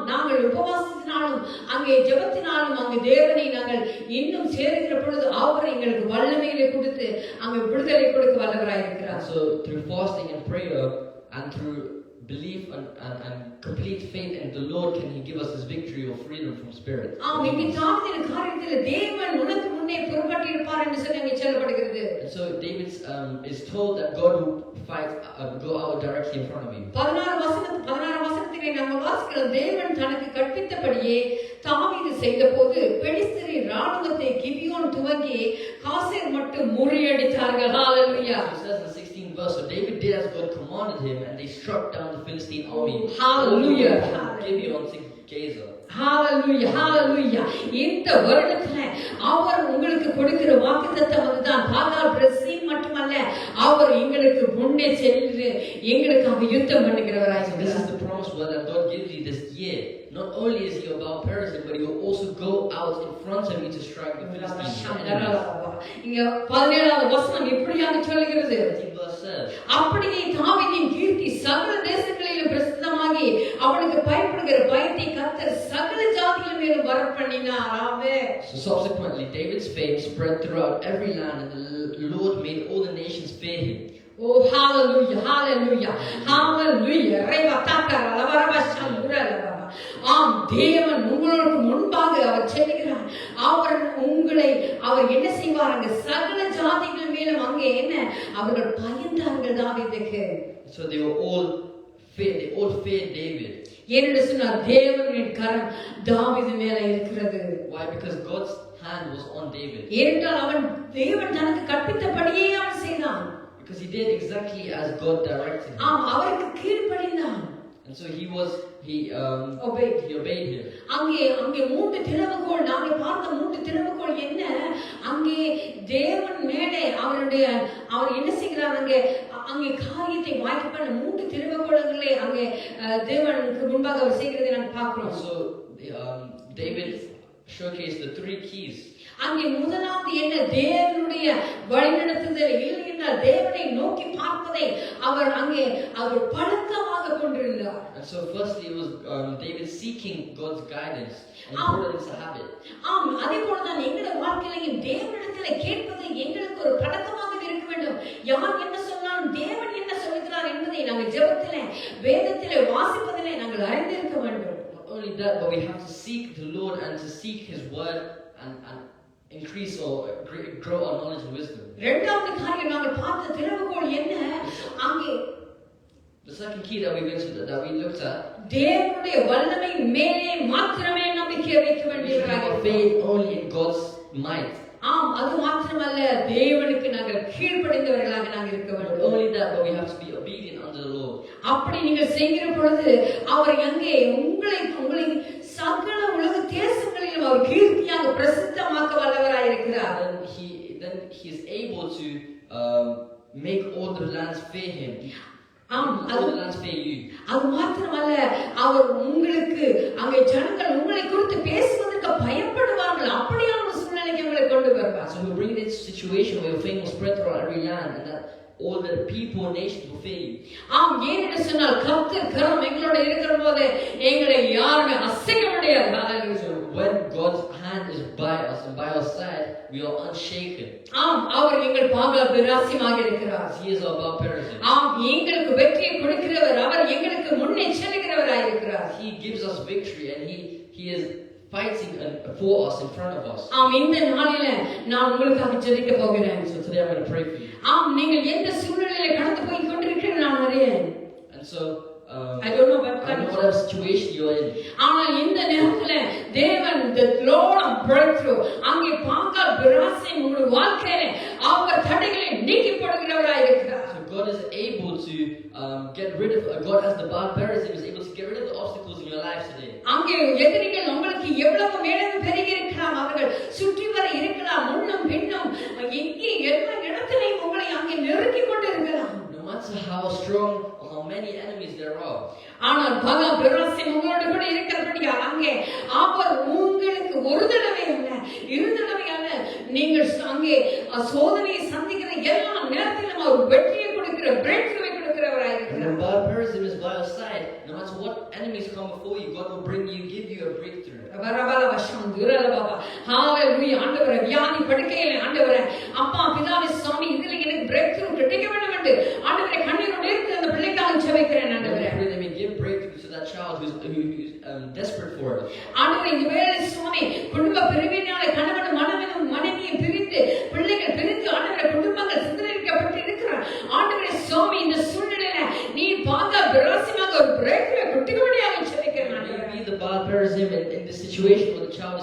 நாங்கள் உபவாசத்தினாலும் அங்கே ஜெபத்தினாலும் அங்கே தேவனை நாங்கள் இன்னும் சேருகிற பொழுது அவர் எங்களுக்கு வல்லமையை கொடுத்து அங்கே விடுதலை கொடுக்க வல்லவராய் இருக்கிறார். So through fasting and prayer and through belief and complete faith in the Lord can He give us His victory or freedom from spirit. இங்கே தாவீதின் காரியத்தில் தேவன் உனக்கு முன்னே புறப்பட்டு இருப்பார் என்று சொல்லி அங்கே சொல்லப்படுகிறது. And so David is told that God will fight, go out directly in front of you. 16 வசனத்திலே நாம் வாசிக்கிறோம், தேவன் தனக்கு கற்பித்தபடியே தாவீது செய்தபோது பெலிஸ்தரின் ராணுவத்தை கிபியோன் துவங்கி காசேர் மட்டும் முறியடித்தார்கள். ஹalleluya. It says in the 16th verse, so David did as God commanded him, and they struck down the Philistine army. Hallelujah. Gibeon to Gaza. ஹalleluya, ஹalleluya. இந்த வருடத்துல அவர் உங்களுக்கு கொடுக்கிற வாக்குத்தத்தம் அதுதான். பாகால் பிரசீம் மட்டுமல்ல, அவர் எங்களுக்கு முன்னே சென்று எங்களுக்காக யுத்தம் பண்ணுகிறவராய் இருக்கிறார். This is the promise word that God gives you this year. Not only is He about Perizim, but He will also go out in front of you to strike the Philistines. இங்க 17வது வசனம் இப்படியாக சொல்கிறது, அப்படியே தாவீதின் கீர்த்தி சகல தேசங்களிலும் பிரசித்தமாகி அவனுக்கு பயப்படுகிற பயத்தை கர்த்தர் சகல ஜாதிகள் மேலும் வரப்பண்ணினார். ஆமென். So subsequently David's fame spread throughout every land, and the Lord made all the nations fear Him. Oh, hallelujah, hallelujah, hallelujah. ரெவதாக்கர லவரபஷந்துரல. தேவன் உங்களுக்கு முன்பாக அவர் செல்கிறார். அவர் என்ன செய்வாங்க, சகல ஜாதிகள் மேலும் அங்கே என்ன அவர்கள் பயந்தார்கள் தாவீதுக்கு. So they all feared David. ஏனென்று சொன்னால் தேவனின் கரம் தாவீது மேல இருக்கிறது. Why? Because God's hand was on David. ஏனென்றால் தேவன் தனக்கு கற்பித்தபடியே அவன் செய்தான். Because he did exactly as God directed him. அவருக்கு கீழ்ப்படிந்தான். And so he obeyed him. அங்கே மூன்று திறவுகோல், நாங்கள் பார்த்த மூன்று திறவுகோல் என்ன, அங்கே தேவன் மேலே அவர் என்ன செய்கிறார், அங்கே காரியத்தை வாய்க்க பண்ண மூன்று திறவுகோள்களே அங்கே தேவனுக்கு முன்பாக அவர் செய்கிறதை நாங்கள் பார்க்கிறோம். So David showcased the 3 keys. அங்கே முதலாவது என்ன, தேவனுடைய வழிநடத்துதல், இல்லை என்றால் தேவனை நோக்கி பார்ப்பதை அவர் பழக்கமாக கொண்டிருந்தார். And so firstly it was David seeking God's guidance and put it as a habit. அதே போலதான் எங்களுடைய வாழ்க்கையிலும் தேவனிடத்தில் கேட்பது எங்களுக்கு ஒரு பழக்கமாக இருக்க வேண்டும். யார் என்ன சொன்னாலும் தேவன் என்ன சொல்கிறார் என்பதை நாங்கள் ஜெபத்திலே வேதத்திலே வாசிப்பதிலே நாங்கள் அறிந்திருக்க வேண்டும். Not only that, but we have to seek the Lord and to seek His word and increase or grow our knowledge and wisdom. இரண்டாவது காரியம் நாங்கள் பார்த்த திறவுகோல் என்ன, அங்கே the second key that we looked at, தேவனுடைய வல்லமை மேலே மாத்திரமே நம்பிக்கை வைக்க வேண்டியவராக, faith only in God's might. அது மாத்திரமல்ல, தேவனுக்கு நாங்கள் கீழ்ப்படிந்தவர்களாக நாங்கள் இருக்க வேண்டும். Not only that, but we have to be obedient unto the Lord. அப்படி நீங்கள் செய்கிற பொழுது அவர் அங்கே உங்களை சகல உலக தேசங்களிலும் அவர் கீர்த்தியாக பிரசித்தமாக்க வல்லவராய் இருக்கிறார். Then he is able to make all the lands fear him. All the lands fear you. அது மாத்திரமல்ல, அவர் உங்களுக்கு அங்கே ஜனங்கள் உங்களை குறித்து பேசுவதற்கு பயப்படுவார்கள். அப்படியான ஒரு சூழ்நிலைக்கு உங்களை கொண்டு வருவார். So we bring this situation where fame will spread throughout every land, and that all the people and nations will fear you. ஏனென்று சொன்னால் கர்த்தர் கரம் எங்களோட இருக்கிற போது எங்களை யாருமே அசைக்க முடியாது. When God's hand is by us and by our side, we are unshaken. அவர் எங்கள் பாகால் பிரசிமாக இருக்கிறார். He is above Perizim. எங்களுக்கு வெற்றியை கொடுக்கிறவர், அவர் எங்களுக்கு முன்னே செல்கிறவராய் இருக்கிறார். He gives us victory, and he is fighting for us, in front of us. இந்த நாளிலே நான் உங்களுக்காக ஜெபிக்க போகிறேன். So today I'm going to pray for you. நீங்கள் எந்த சூழ்நிலையில கடந்து போய் கொண்டிருக்கிறீர்கள் நான் அறியேன். And so I don't know whatever situation you're in. ஆனால் இந்த நேரத்துல தேவன், the Lord of breakthrough, அங்கே பாகால் பிரசிம் உங்கள் வாழ்க்கையில அவர் தடைகளை நீக்கி போடுகிறவராய் இருக்கிறார். So God is able to get rid of God, as the Baal Perizim is able to get rid of the obstacles in your life today. அங்கே எதிரிகள் உங்களுக்கு எவ்வளவு மேலும் பெருகி இருக்கலாம், அவர்கள் சுற்றி வர இருக்கலாம், முன்னும் பின்னும் எங்கே எல்லா இடத்திலையும் உங்களை அங்கே நெருக்கி கொண்டு இருக்கலாம். No matter how strong or how many enemies there are. ஆனால் பாகால் பிரசிம் உங்களோட கூட இருக்கிறபடியால் அங்கே அவர் உங்களுக்கு ஒரு தடவை அல்ல, 2 தடவை அல்ல, நீங்கள் அங்கே சோதனையை சந்திக்கிற எல்லா நேரத்திலும் அவர் வெற்றியை கொடுக்கிற, பிரேக்த்ரூவை கொடுக்கிறவராய் இருக்கிறார். When Baal Perizim is by your side, no matter what enemies come before you, God will give you a breakthrough. ஹalleluya. ஆண்டவரே, வியாதி படுக்கையிலே ஆண்டவரே, அப்பா பிதாவே சுவாமி, இதிலே எனக்கு பிரேக்த்ரூ கிடைக்க வேண்டும் என்று ஆண்டவரே கண்ணீரோடு இருக்கிற அந்த பிள்ளைக்காக ஜெபிக்கிறேன். ஆண்டவரே, child who's desperate for it. ஆண்டவரே இந்த வேளை சுவாமி குடும்ப பிரிவினாலே கணவன் மனைவியை பிரிந்து பிள்ளைகள் பிரிந்து ஆண்டவரே குடும்பங்கள் சிதறடிக்கப்பட்டு இருக்கிறார். ஆண்டவரே சுவாமி இந்த சூழ்நிலையில நீ பாங்க பிரகாசமாக ஒரு பிரேக்த்ரூ கொடுக்கும்படியாக ஜெபிக்கிறேன். Be the parent in this situation where the child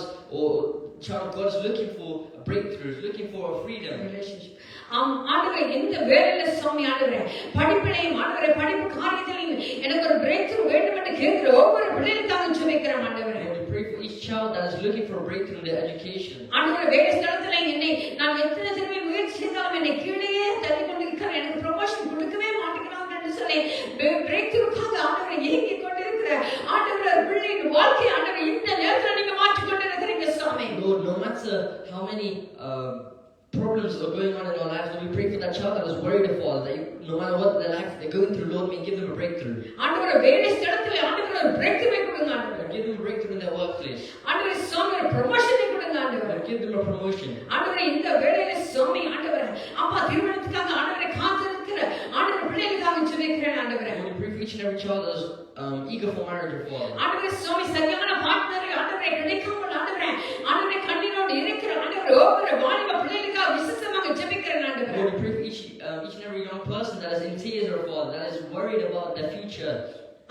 of God is looking for a breakthrough, is looking for a freedom. Relationship. ஆண்டவரே இந்த வேளையில சுவாமி ஆண்டவரே படிப்பிலையும் ஆண்டவரே படிப்பு காரியத்திலையும் எனக்கு ஒரு breakthrough வேண்டும் என்று கேட்கிற ஒவ்வொரு பிள்ளைகளுக்காக ஜெபிக்கிறேன் ஆண்டவரே. We pray for each child that is looking for a breakthrough in their education. ஆண்டவரே வேலை ஸ்தலத்துல என்னை நான் எத்தனை தடவை முயற்சி செய்தாலும் என்னை கீழேயே தள்ளி கொண்டிருக்கிறேன், எனக்கு ப்ரொமோஷன் கொடுக்கவே மாட்டேங்கிறாங்க என்று சொல்லி breakthroughக்காக ஆண்டவரே ஏங்கிக் கொண்டிருக்கிற ஆண்டவரே பிள்ளையின் வாழ்க்கை ஆண்டவரே இந்த நேரத்துல நீங்க மாற்றிக் கொண்டிருக்கிறீங்க சுவாமி. Lord, no matter how many problems are going on in our lives, Lord, we pray for that child that is worried of all, that no matter what their life they're going through, Lord, may give them a breakthrough. ஆண்டவரே வேலை ஸ்தலத்துல ஆண்டவரே ஒரு breakthrough கொடுங்க ஆண்டவரே. Give them a breakthrough in their workplace. ஆண்டவரே சுவாமி ஒரு ப்ரமோஷனை கொடுங்க ஆண்டவரே. Give them a promotion. ஆண்டவரே இந்த வேளையில சுவாமி ஆண்டவரே அப்பா திருமணத்துக்காக ஆண்டவரே காத்திருக்கிற ஆண்டவரே பிள்ளைகளுக்காக ஜெபிக்கிறேன் ஆண்டவரே. We pray for each and every child that is eager for marriage or father. ஆண்டவரே சுவாமி சரியான பார்ட்னர் ஆண்டவரே கிடைக்காமல் ஆண்டவரே கண்ணீரோடு இருக்கிற ஆண்டவரே ஒவ்வொரு வாலிப பிள்ளைகளுக்காக விசேஷமாக ஜெபிக்கிறேன் ஆண்டவரே. Lord, we pray for each and every young person that is in tears or father, that is worried about their future.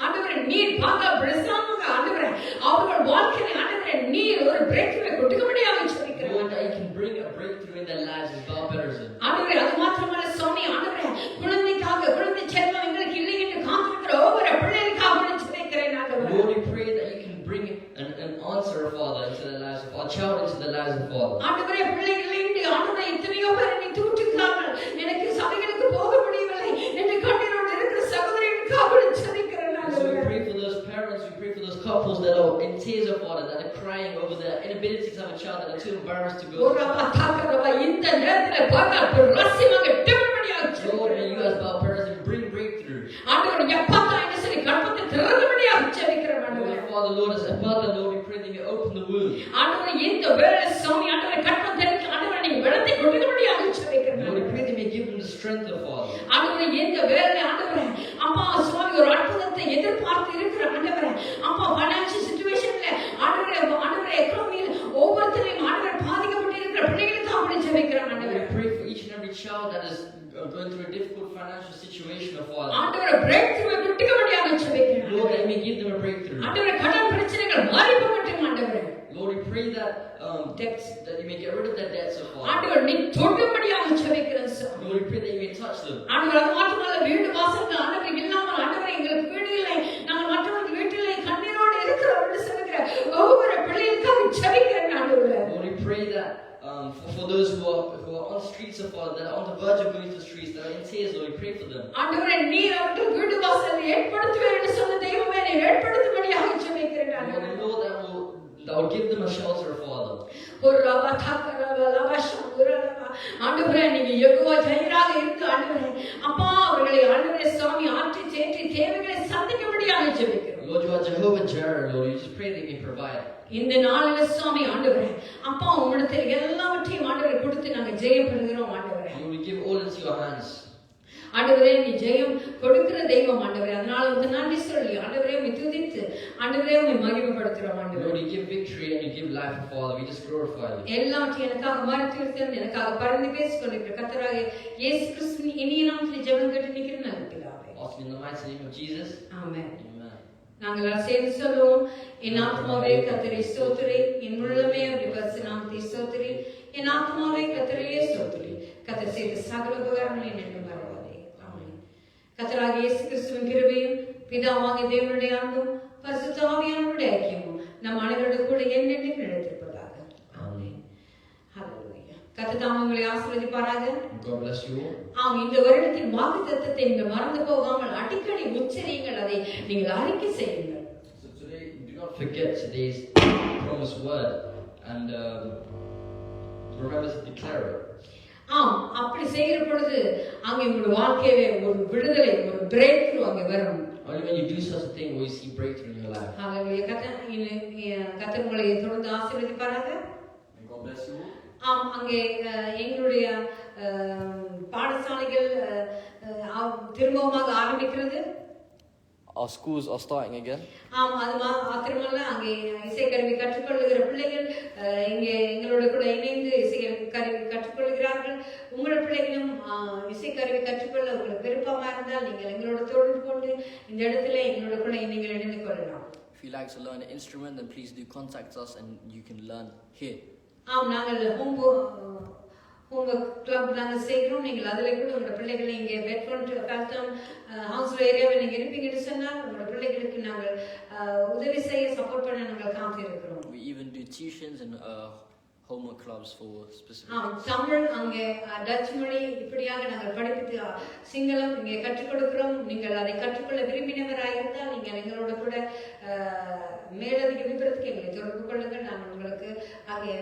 ஆண்டவரே நீர் பாங்க பிரசன்னமாக ஆண்டவரே அவர்கள் வாழ்க்கையில ஆண்டவரே நீர் ஒரு பிரேக்த்ரூ கொடுக்கும்படியாக ஜெபிக்கிறேன். Lord, that you can bring a breakthrough in their lives as God betters them. ஆண்டவரே அது மாத்திரமல்ல சுவாமி ஆண்டவரே குழந்தை செல்வம் எங்களுக்கு இல்லை என்று காத்திருக்கிற ஒவ்வொரு பிள்ளைகளுக்காக ஜெபிக்கிறேன் ஆண்டவரே. Lord, we pray that you can bring an answer, Father, into the lives of our child, into the lives of Father. ஆண்டவரே பிள்ளைகள் இல்லை ஆண்டவரே எத்தனையோ பேர் என்னை தூற்றுகிறார்கள், எனக்கு சபைகளுக்கு போக முடியவில்லை என்று கண்ணீரோடு இருக்கிற சகோதரிகளுக்காக ஜெபிக்கிறேன். So we pray for those parents, we pray for those couples that are in tears of Father, that are crying over their inability to have a child, that are too embarrassed to go. இந்த நேரத்துல பாங்க பிரகாசமாக டெம்படியாக Lord, may you as our parents bring breakthrough. ஆண்டவரே எப்பா என்ன சொல்லி கற்பத்தை திறக்கும்படியாக ஜெபிக்கிறேன் ஆண்டவரே. Father, Lord, as a father, Lord, we pray that you open the womb. ஆண்டவரே இந்த வேளை சுவாமி ஆண்டவரே கற்பத்தை திறக்க ஆண்டவரே நீ வெள்ளத்தை கொடுக்கும்படியாக ஜெபிக்கிறேன். Lord, we pray that you may give them the strength of Father. ஆண்டவரே இந்த வேளை ஆண்டவரே அப்பா சுவாமி ஒரு அற்புதத்தை எதிர்பார்த்து இருக்கிற ஆண்டவரே அப்பா ஃபைனான்சியல் சிச்சுவேஷன்ல ஆண்டவரே எக்கனாமியில ஒவ்வொருத்தரையும் ஆண்டவரே பாதிக்கப்பட்டு இருக்கிற பிள்ளைகளுக்காக ஜெபிக்கிறேன் ஆண்டவரே. We pray for each and every child that is going through a difficult financial situation of Father. ஆண்டவரே பிரேக்த்ரூ கொடுக்கும்படியாக ஜெபிக்கிறேன். Lord, that you may give them a breakthrough. ஆண்டவரே கடன் பிரச்சனைகள் மாறி போகட்டும் ஆண்டவரே. Lord, we pray that debts, that you may get rid of their debts of Father. ஆண்டவரே நீ தொடும்படியாக ஜெபிக்கிறேன் சுவாமி. Lord, we pray that you may touch them. ஆண்டவரே அது மாத்திரமல்ல வீடு வாசல்ல ஆண்டவரே இல்லாமல் ஆண்டவரே எங்களுக்கு வீடு இல்லை, நாங்கள் மற்றவர்கள் வீட்டிலே கண்ணீரோடு இருக்கிறோம் என்று சொல்லுகிற ஒவ்வொரு பிள்ளைகளுக்காக ஜெபிக்கிறேன் ஆண்டவரே. Lord, we pray that for those who are on the streets of Father, that are on the verge of going to the streets, that are in tears, Lord, we pray for them. ஆண்டவரே நீர் அவர்கள் வீடு வாசலை ஏற்படுத்துவேன் என்று சொன்ன தெய்வமே நீ ஏற்படுத்தும்படியாக ஜெபிக்கிறேன் ஆண்டவரே. Lord, that will give them a shelter, Father. ஆண்டவரே நீங்க யெகோவா ஜீராக இருந்து ஆண்டவரே அப்பா அவர்களை ஆண்டவரே சுவாமி ஆற்றி தேற்றி தேவைகளை சந்திக்கும்படியாக ஜெபிக்கிறோம். Lord, you are Jehovah Jireh, Lord. You just pray that you may provide. இந்த நாளில சுவாமி ஆண்டவரே அப்பா உம்மிடத்தில் எல்லாவற்றையும் ஆண்டவரே கொடுத்து நாங்க ஜெயம் பெறுகிறோம் ஆண்டவரே. Lord, we give all into your hands. ஆண்டவரே நீ ஜெயம் கொடுக்கிற தெய்வம் ஆண்டவரே, அதனால வந்து நன்றி சொல்லி ஆண்டவரே உம்மை துதித்து ஆண்டவரே உம்மை மகிமைப்படுத்துறோம் ஆண்டவரே. Lord, you give victory and you give life, Father. We just glorify you. எல்லாவற்றையும் எனக்காக மறைத்து எனக்காக பரிந்து பேசிக் கொண்டிருக்கிற கர்த்தராகிய இயேசு கிறிஸ்துவின் இனிய நாமத்தில் ஜெபம் கேட்டு நிற்கிற நல்ல பிதாவே. Asking in the mighty name of Jesus. Amen. Amen. நாங்கள் சேர்ந்து சொல்லுவோம். என் ஆத்மாவே கர்த்தரை ஸ்தோத்திரி, என் உள்ளமே அவருடைய பரிசுத்த நாமத்தை ஸ்தோத்திரி, என் ஆத்மாவே கர்த்தரையே ஸ்தோத்திரி, கர்த்தர் செய்த சகல உபகாரங்களையும் நினைத்து மறவாதே. ஆமென். கர்த்தராகிய இயேசு கிறிஸ்துவின் கிருபையும் பிதாவாகிய தேவனுடைய அன்பும் பரிசுத்த ஆவியானவருடைய ஐக்கியமும் நம் அனைவரோடு கூட என்னென்னைக்கும் நிலைத்திருப்பதாக. ஆமென். ஹல்லேலூயா. கர்த்தர் தாமே உங்களை ஆசீர்வதிப்பாராக. God bless you all. ஆம், இந்த வருடத்தின் வாக்குத்தத்தத்தை நீங்க மறந்து போகாமல் அடிக்கடி உச்சரியுங்கள், அதை நீங்கள் அறிக்கை செய்யுங்கள். So today, do not forget today's promised word and remember to declare it. ஆம், அப்படி செய்கிற பொழுது அங்கே உங்களுடைய வாழ்க்கையிலே ஒரு விடுதலை, ஒரு பிரேக் த்ரூ அங்கே வரும். Only when you do such a thing will you see breakthrough in your life. ஹல்லேலூயா. கர்த்தர் உங்களை தொடர்ந்து ஆசீர்வதிப்பாராக. May God bless you all. ஆம், அங்கே எங்களுடைய பாடசாலைகள் திரும்பமாக ஆரம்பிக்கிறது. our schools are starting again. ஆம், அது மாத்திரமல்ல அங்கே இசைக்கருவி கற்றுக்கொள்ளுகிற பிள்ளைகள் இங்கே எங்களோட கூட இணைந்து இசைக்கருவி கற்றுக்கொள்கிறார்கள். உங்கள் பிள்ளைகளும் இசைக்கருவி கற்றுக்கொள்ள உங்களுக்கு விருப்பமா இருந்தால் நீங்கள் எங்களோட தொடர்பு கொண்டு இந்த இடத்துல எங்களோட கூட நீங்கள் இணைந்து கொள்ளலாம். If you like to learn an instrument, then please do contact us and you can learn here. ஆம், நாங்கள் ஹோம்வொர்க் கிளப் நாங்கள் செய்கிறோம். நீங்கள் அதில் கூட உங்களோட பிள்ளைகளை இங்கே பெட்ஃபோன் ஃபேல்டம் ஹவுஸ்ல ஏரியாவில் நீங்கள் இருப்பீங்கன்னு சொன்னால் உங்களோட பிள்ளைகளுக்கு நாங்கள் உதவி செய்ய சப்போர்ட் பண்ண நாங்கள் காத்திருக்கிறோம். We even do tuitions and homework clubs for specific. Tamil அங்கே டச் மொழி இப்படியாக நாங்கள் படிப்பித்து சிங்களம் இங்கே கற்றுக் கொடுக்கிறோம். நீங்கள் அதை கற்றுக்கொள்ள விரும்பினவராக இருந்தால் நீங்கள் எங்களோட கூட மேலதிக விபரத்துக்கு எங்களை தொடர்பு கொள்ளுங்கள். நாங்கள் உங்களுக்கு ஆகிய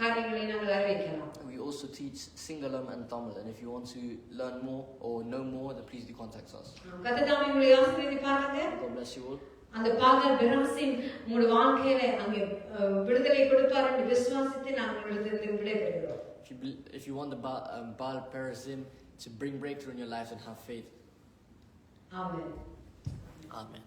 காரியங்களை நாங்கள் அறிவிக்கலாம். We also teach Singalam and Tamil, and if you want to learn more or know more, then please do contact us. கர்த்தர் உங்களை ஆசீர்வதிப்பாராக. God bless you all. அந்த பாதர் பெராசின் உங்களுடைய வாழ்க்கையில அங்கே விடுதலை கொடுப்பார் என்று விசுவாசித்து நாங்கள் உங்களிடத்திலிருந்து விடைபெறுகிறோம். If you want the Baal Perazim to bring breakthrough in your life, then have faith. Amen. Amen.